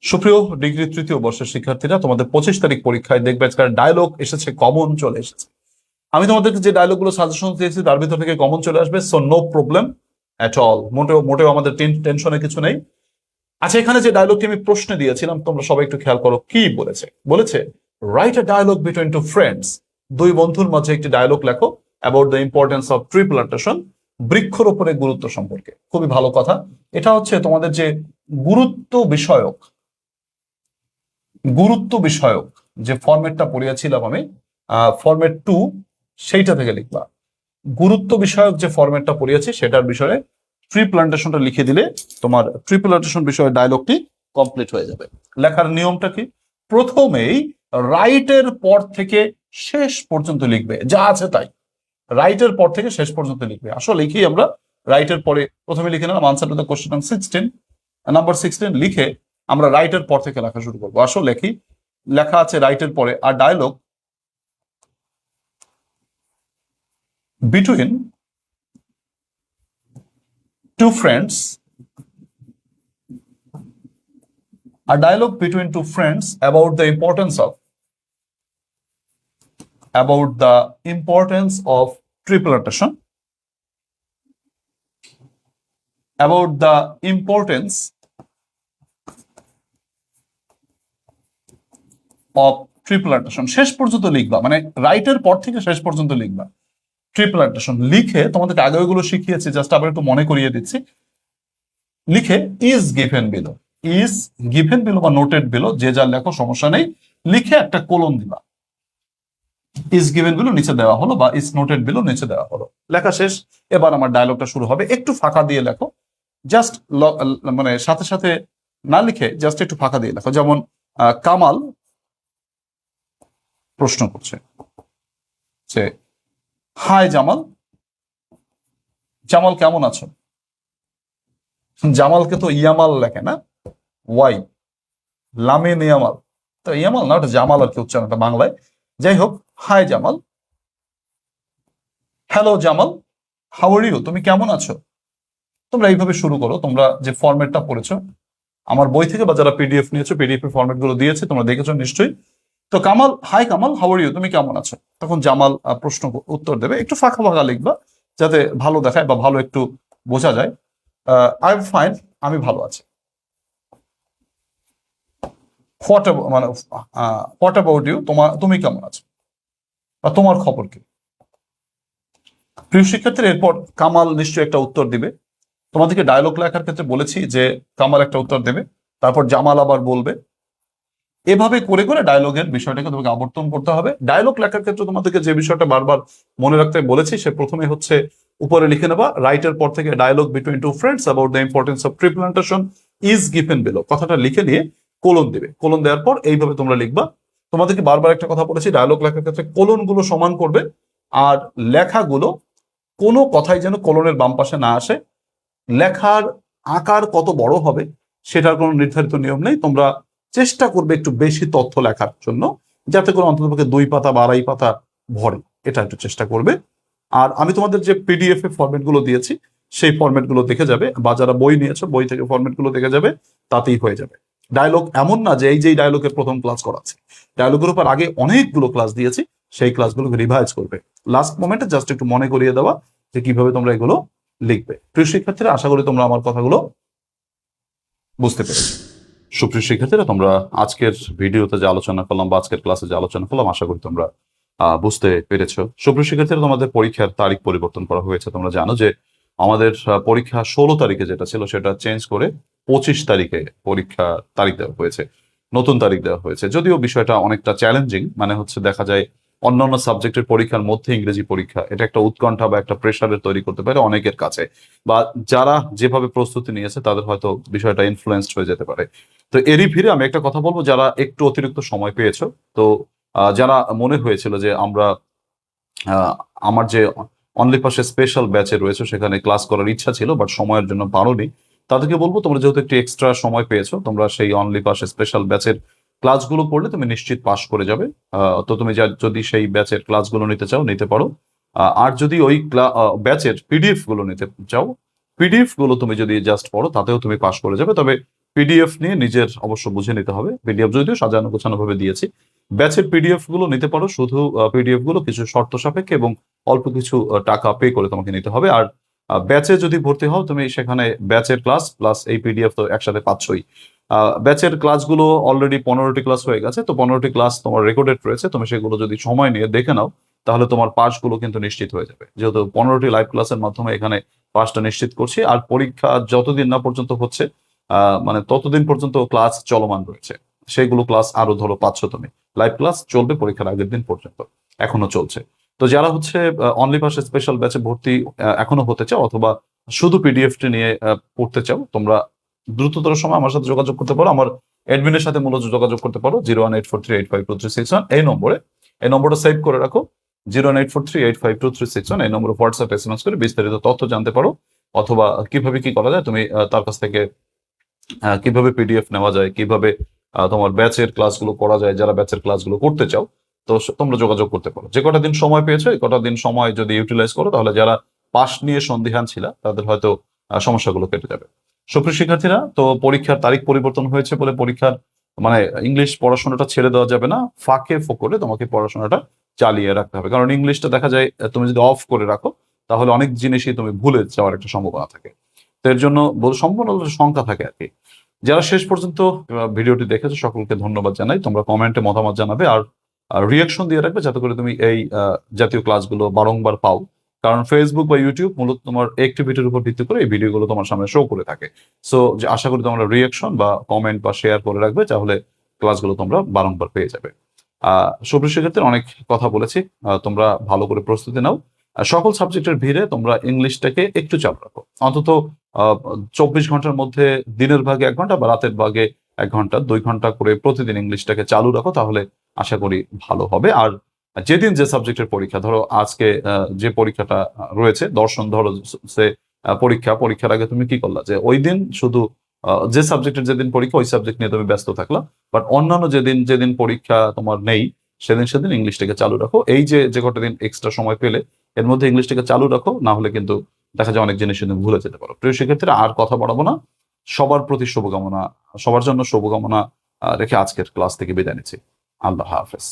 সুপ্রিয় ডিগ্রি তৃতীয় বর্ষের শিক্ষার্থীরা, তোমাদের 25 তারিখ পরীক্ষায় দেখবে আজকাল ডায়লগ এসেছে, কমন চলে এসেছে। আমি তোমাদেরকে যে ডায়লগ গুলো সাজেশন দিয়েছি তার ভিতর থেকে কমন চলে আসবে, so no problem at all. মোটেও মোটেও আমাদের টেনশনের কিছু নেই। আচ্ছা, এখানে যে ডায়লগটি আমি প্রশ্নে দিয়েছিলাম, তোমরা সবাই একটু খেয়াল করো কি বলেছে। বলেছে write a dialogue between two friends, দুই বন্ধুর মাঝে একটি ডায়লগ লেখো about the importance of tree plantation, বৃক্ষরোপণের গুরুত্ব সম্পর্কে। খুবই ভালো কথা। এটা হচ্ছে তোমাদের যে গুরুত্ব বিষয়ক যে ফরম্যাটটা পড়িয়েছিলাম আমি, ফরম্যাট 2, সেইটা থেকে লিখবা। গুরুত্ব বিষয়ক যে ফরম্যাটটা পড়িয়েছি সেটার বিষয়ে ট্রি প্লান্টেশনটা লিখে দিলে তোমার ট্রি প্লান্টেশন বিষয়ে ডায়লগটি কমপ্লিট হয়ে যাবে। লেখার নিয়মটা কি? প্রথমেই রাইটের পর থেকে শেষ পর্যন্ত লিখবে, যা আছে তাই। রাইটের পর থেকে শেষ পর্যন্ত লিখবে। আসলে লিখি আমরা রাইটের পরে প্রথমে লিখে নিলাম answer to the question number 16 লিখে আমরা রাইটের পর থেকে লেখা শুরু করবো। আসলে লিখি, লেখা আছে রাইটের পরে আর dialogue between two friends, a dialogue between two friends about the importance of tree plantation, about the importance of tree plantation। শেষ পর্যন্ত লিখবা, মানে রাইটের পর থেকে শেষ পর্যন্ত লিখবা। ট্রি প্লান্টেশন লিখে তোমাদেরকে আগে ওইগুলো শিখিয়েছি, জাস্ট আবার একটু মনে করিয়ে দিচ্ছি। লিখে ইজ গিভেন বিলো বা নোটেড বিলো, যে যা লেখো সমস্যা নেই, লিখে একটা কোলন দিবা। ইজ গিভেন বিলো নিচে দেওয়া হলো বা ইজ নোটেড বিলো নিচে দেওয়া হলো। লেখা শেষ, এবার আমার ডায়লগটা শুরু হবে। একটু ফাঁকা দিয়ে লেখো, জাস্ট মানে সাথে সাথে না লিখে জাস্ট একটু ফাঁকা দিয়ে লেখো। যেমন কামাল প্রশ্ন করছে যে হাই জামাল, জামাল কেমন আছো? জামালকে তো ইয়ামাল লেখে না, ওয়াই লামিন ইয়ামাল, তো ইয়ামাল না, ওটা জামাল আর কি উচ্চারণটা বাংলায়। যাই হোক, hi Jamal, hello Jamal, how are you, তুমি কেমন আছো? তোমরা এইভাবে শুরু করো। তোমরা যে ফরম্যাটটা পড়েছো আমার বই থেকে বা যারা পিডিএফ নিয়েছো, পিডিএফ এর ফরম্যাট গুলো দিয়েছে, তোমরা দেখেছো নিশ্চয়ই। তো Kamal, hi Kamal, how are you, তুমি কেমন আছো? তখন জামাল প্রশ্ন উত্তর দেবে। একটু ফাঁকা ফাঁকা লিখবা যাতে ভালো দেখায় বা ভালো একটু বোঝা যায়। আই এম ফাইন, আমি ভালো আছি। হোয়াট অ্যাবাউট ইউ, তুমি কেমন আছো বা তোমার খবর কি? প্রিয় শিক্ষার্থীরা, এরপর কামাল নিশ্চয়ই একটা উত্তর দিবে। তোমাদেরকে ডায়লগ লেখার ক্ষেত্রে বলেছি যে কামাল একটা উত্তর দেবে, তারপর জামাল আবার বলবে। এভাবে করে করে ডায়লগের বিষয়টাকে তোমাকে আবর্তন করতে হবে। ডায়লগ লেখার ক্ষেত্রে তোমাদেরকে যে বিষয়টা বারবার মনে রাখতে বলেছি, সে প্রথমে হচ্ছে উপরে লিখে নেবা রাইটের পর থেকে dialogue between two friends about the importance of tree plantation is given below, কথাটা লিখে নিয়ে কোলন দিবে। কোলন দেওয়ার পর এইভাবে তোমরা লিখবা। তোমাদেরকে বারবার একটা কথা বলেছি, ডায়লগ লেখার ক্ষেত্রে কোলন গুলো সমান করবে, আর লেখাগুলো কোনো কথাই যেন কোলনের বাম পাশে না আসে। লেখার আকার কত বড় হবে সেটার কোনো নির্ধারিত নিয়ম নেই। তোমরা চেষ্টা করবে একটু বেশি তথ্য লেখার জন্য, যাতে করে অন্ততপক্ষে 2 পাতা বা 2.5 পাতা ভরে, এটা একটু চেষ্টা করবে। আর আমি তোমাদের যে পিডিএফ এর ফরম্যাট গুলো দিয়েছি সেই ফরম্যাট গুলো দেখে যাবে, বা যারা বই নিয়েছো বই থেকে ফরম্যাট গুলো দেখে যাবে, তাতেই হয়ে যাবে। ডায়লগ এমন না যে এই যে ডায়লগের প্রথম ক্লাস করাচ্ছে, ডায়লগের উপর আগে অনেকগুলো ক্লাস দিয়েছি, সেই ক্লাসগুলোকে রিভাইজ করবে। লাস্ট মোমেন্টে জাস্ট একটু মনে করিয়ে দেওয়া যে কিভাবে তোমরা এগুলো লিখবে। প্রিয় শিক্ষার্থীরা, আশা করি তোমরা আমার কথাগুলো বুঝতে পেরেছো। সুপ্রিয় শিক্ষার্থীরা, তোমরা আজকের ভিডিওতে যে আলোচনা করলাম বা আজকের ক্লাসে যে আলোচনা করলাম, আশা করি তোমরা বুঝতে পেরেছো। সুপ্রিয় শিক্ষার্থীরা, তোমাদের পরীক্ষার তারিখ পরিবর্তন করা হয়েছে। তোমরা জানো যে আমাদের পরীক্ষা 16 তারিখে যেটা ছিল সেটা চেঞ্জ করে 25 তারিখে পরীক্ষা তারিখ দেওয়া হয়েছে, নতুন তারিখ দেওয়া হয়েছে। যদিও বিষয়টা অনেকটা চ্যালেঞ্জিং, মানে হচ্ছে দেখা যায় অন্যান্য সাবজেক্টের পরীক্ষার মধ্যে ইংরেজি পরীক্ষা, এটা একটা উৎকণ্ঠা বা একটা প্রেশারের তৈরি করতে পারে অনেকের কাছে, বা যারা যেভাবে প্রস্তুতি নিয়েছে তাদের হয়তো বিষয়টা ইনফ্লুয়েন্সড হয়ে যেতে পারে। তো এরই ভিড়ে আমি একটা কথা বলবো, যারা একটু অতিরিক্ত সময় পেয়েছো, তো যারা মনে হয়েছিল যে আমার যে অনলি পাশে স্পেশাল ব্যাচে রয়েছে সেখানে ক্লাস করার ইচ্ছা ছিল বাট সময়ের জন্য পারোনি, তাদেরকে বলবো তোমরা যেহেতু একটু এক্সট্রা সময় পেয়েছো, তোমরা সেই অনলি পাশে স্পেশাল ব্যাচের ক্লাসগুলো পড়লে তুমি নিশ্চিত পাস করে যাবে। তো তুমি যদি সেই ব্যাচের ক্লাসগুলো নিতে চাও নিতে পারো। আর যদি ওই ব্যাচের পিডিএফ গুলো নিতে চাও, পিডিএফ গুলো তুমি যদি জাস্ট পড়ো তাতেও তুমি পাস করে যাবে। তবে পিডিএফ নিয়ে নিজের অবশ্য বুঝে নিতে হবে। পিডিএফ যদিও সাজানো গোছানো ভাবে দিয়েছি। ব্যাচের পিডিএফ গুলো নিতে পারো, শুধু পিডিএফ গুলো কিছু শর্ত সাপেক্ষে এবং অল্প কিছু টাকা পে করে তোমাকে নিতে হবে। আর ব্যাচে যদি ভর্তি হও তুমি, সেখানে ব্যাচের ক্লাস প্লাস এই পিডিএফ তো একসাথে পাচ্ছই। ব্যাচের ক্লাসগুলো অলরেডি 15টি ক্লাস হয়ে গেছে, তো 15টি ক্লাস তোমার রেকর্ডেড রয়েছে। তুমি সেগুলো যদি সময় নিয়ে দেখে নাও তাহলে তোমার পাসগুলো কিন্তু নিশ্চিত হয়ে যাবে, যেহেতু 15টি লাইভ ক্লাসের মাধ্যমে এখানে পাসটা নিশ্চিত করছি। আর পরীক্ষা যতদিন না পর্যন্ত হচ্ছে, মানে ততদিন পর্যন্ত ক্লাস চলমান রয়েছে। সেইগুলো ক্লাস আরো ধরো পাচ্ছ তুমি। লাইভ ক্লাস চলবে পরীক্ষার আগের দিন পর্যন্ত, এখনো চলছে। তো যারা হচ্ছে অনলি পাস স্পেশাল ব্যাচে ভর্তি এখনো হতে চাও, অথবা শুধু পিডিএফটি নিয়ে পড়তে চাও, তোমরা দ্রুততর সময় আমার সাথে যোগাযোগ করতে পারো। আমার অ্যাডমিনের সাথে মূলত যোগাযোগ করতে পারো 01843852361 এই নম্বরটা সেভ করে রাখো। 01843852361 এই নম্বরে হোয়াটসঅ্যাপ এসএমএস করে বিস্তারিত তথ্য জানতে পারো, অথবা কিভাবে কি করা যায় তুমি তার কাছ থেকে কিভাবে পিডিএফ নেওয়া যায়, কিভাবে তোমার ব্যাচের ক্লাসগুলো করা যায়, যারা ব্যাচের ক্লাসগুলো করতে চাও তো তোমরা যোগাযোগ করতে পারো। যে কটা দিন সময় পেয়েছো এই কটা দিন সময় যদি ইউটিলাইজ করো, তাহলে যারা পাস নিয়ে সন্দিহান ছিল তাদের হয়তো সমস্যাগুলো কেটে যাবে। সুপ্রিয় শিক্ষার্থীরা, তো পরীক্ষার তারিখ পরিবর্তন হয়েছে বলে পরীক্ষার মানে ইংলিশ পড়াশোনাটা ছেড়ে দেওয়া যাবে না, ফাঁকে ফোকরে তোমাকে পড়াশোনাটা চালিয়ে রাখতে হবে। কারণ ইংলিশটা দেখা যায় তুমি যদি অফ করে রাখো তাহলে অনেক জিনিসই তুমি ভুলে যাওয়ার একটা সম্ভাবনা থাকে। তো এর জন্য সম্পূর্ণ সংখ্যা থাকে আর কি। যারা শেষ পর্যন্ত ভিডিওটি দেখেছো সকলকে ধন্যবাদ জানাই। তোমরা কমেন্টে মতামত জানাবে আর রিয়াকশন দিয়ে রাখবে, যাতে করে তুমি এই জাতীয় ক্লাসগুলো বারংবার পাও। কারণ ফেসবুক বা ইউটিউব মূলত তোমার অ্যাক্টিভিটির উপর ভিত্তি করে এই ভিডিওগুলো তোমার সামনে শো করে থাকে। সো আশা করি তোমরা রিয়াকশন বা কমেন্ট বা শেয়ার করে রাখবে, তাহলে ক্লাসগুলো তোমরা বারংবার পেয়ে যাবে। সুপ্রিয় শিক্ষার্থীরা, অনেক কথা বলেছি, তোমরা ভালো করে প্রস্তুতি নাও। সকল সাবজেক্টের ভিড়ে তোমরা ইংলিশটাকে একটু চাপ রাখো, অন্তত 24 ঘন্টার মধ্যে দিনের ভাগে 1 ঘন্টা বা রাতের ভাগে 1 ঘন্টা 2 ঘন্টা করে প্রতিদিন ইংলিশটাকে চালু রাখো, তাহলে আশা করি ভালো হবে। আর যেদিন যে সাবজেক্টের পরীক্ষা, ধরো আজকে যে পরীক্ষাটা রয়েছে দর্শন, ধরো সে পরীক্ষার আগে তুমি কি করলা, যে ওই দিন শুধু যে সাবজেক্টের যেদিন পরীক্ষা ওই সাবজেক্ট নিয়ে তুমি ব্যস্ত থাকলা, বাট অন্যান্য যেদিন যেদিন পরীক্ষা তোমার নেই সেদিন ইংলিশটাকে চালু রাখো। এই যে কটা দিন এক্সট্রা সময় পেলে এর মধ্যে ইংলিশটাকে চালু রাখো, না হলে কিন্তু দেখা যায় অনেক জিনিস তুমি ভুলে যেতে পারো। প্রিয় শিক্ষার্থীরা, আর কথা বাড়াবো না, সবার প্রতি শুভকামনা, সবার জন্য শুভকামনা রেখে আজকের ক্লাস থেকে বিদায় নিচ্ছি। আল্লাহ হাফেজ।